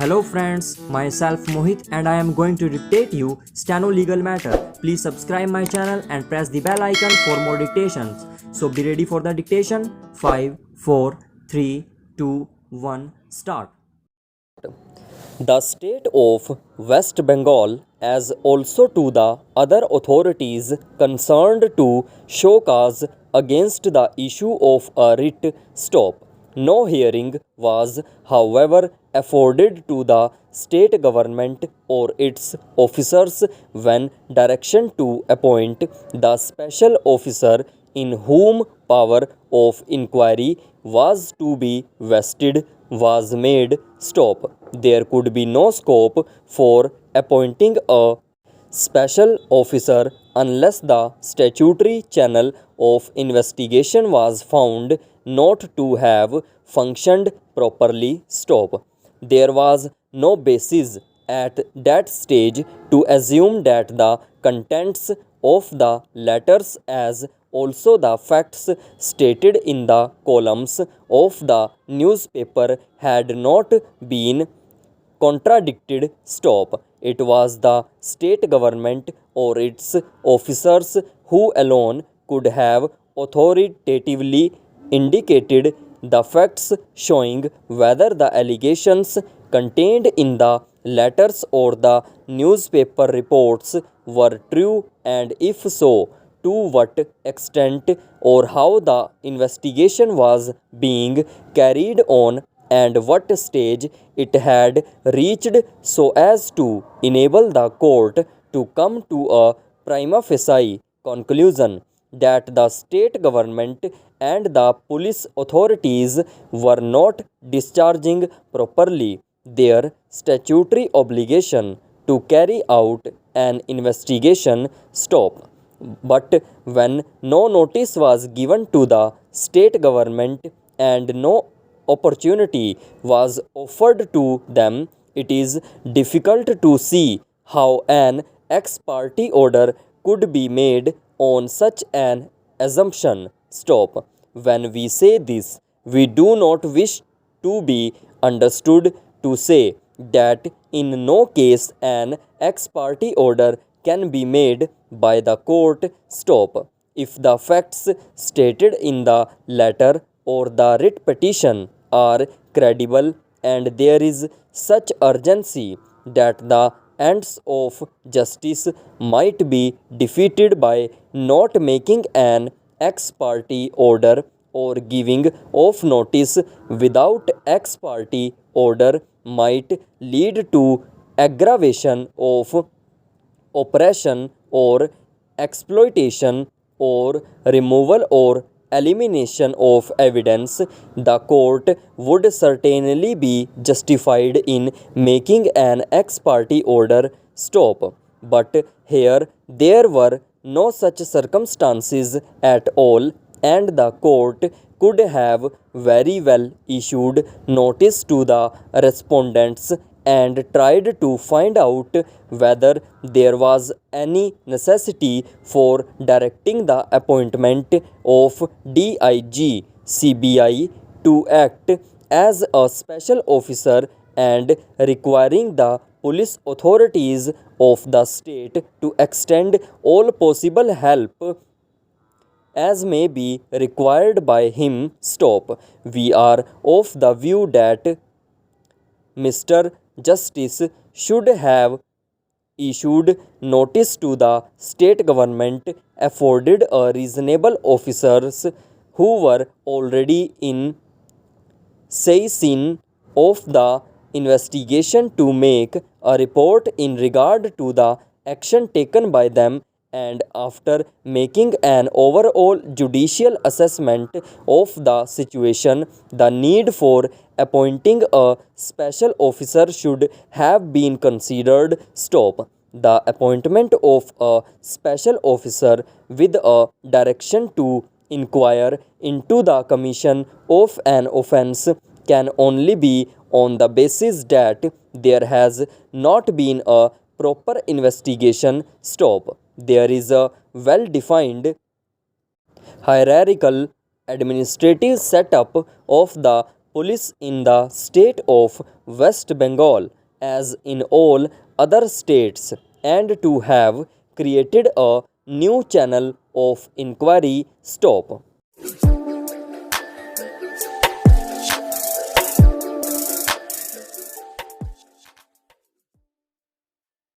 Hello friends, myself Mohit and I am going to dictate you Steno legal matter. Please subscribe my channel and press the bell icon for more dictations. So be ready for the dictation. 5, 4, 3, 2, 1, start. The state of West Bengal, as also to the other authorities concerned to show cause against the issue of a writ stop. No hearing was, however, afforded to the state government or its officers when direction to appoint the special officer in whom power of inquiry was to be vested was made stop. There could be no scope for appointing a special officer unless the statutory channel of investigation was found not to have functioned properly stop. There was no basis at that stage to assume that the contents of the letters as also the facts stated in the columns of the newspaper had not been contradicted stop. It was the state government or its officers who alone could have authoritatively indicated the facts showing whether the allegations contained in the letters or the newspaper reports were true, and if so, to what extent or how the investigation was being carried on and what stage it had reached, so as to enable the court to come to a prima facie conclusion that the state government and the police authorities were not discharging properly their statutory obligation to carry out an investigation stop. But when no notice was given to the state government and no opportunity was offered to them, it is difficult to see how an ex parte order could be made on such an assumption stop. When we say this, we do not wish to be understood to say that in no case an ex parte order can be made by the court stop if the facts stated in the letter or the writ petition are credible and there is such urgency that the ends of justice might be defeated by not making an ex parte order or giving of notice without ex parte order might lead to aggravation of oppression or exploitation or removal or elimination of evidence, the court would certainly be justified in making an ex parte order stop. But here there were no such circumstances at all, and the court could have very well issued notice to the respondents and tried to find out whether there was any necessity for directing the appointment of DIG CBI to act as a special officer and requiring the police authorities of the state to extend all possible help as may be required by him stop. We are of the view that Mr. Justice should have issued notice to the state government, afforded a reasonable officers who were already in scene of the investigation to make a report in regard to the action taken by them, and after making an overall judicial assessment of the situation, the need for appointing a special officer should have been considered stop. The appointment of a special officer with a direction to inquire into the commission of an offence can only be on the basis that there has not been a proper investigation stop. There is a well defined hierarchical administrative setup of the police in the state of West Bengal as in all other states, and to have created a new channel of inquiry. Stop.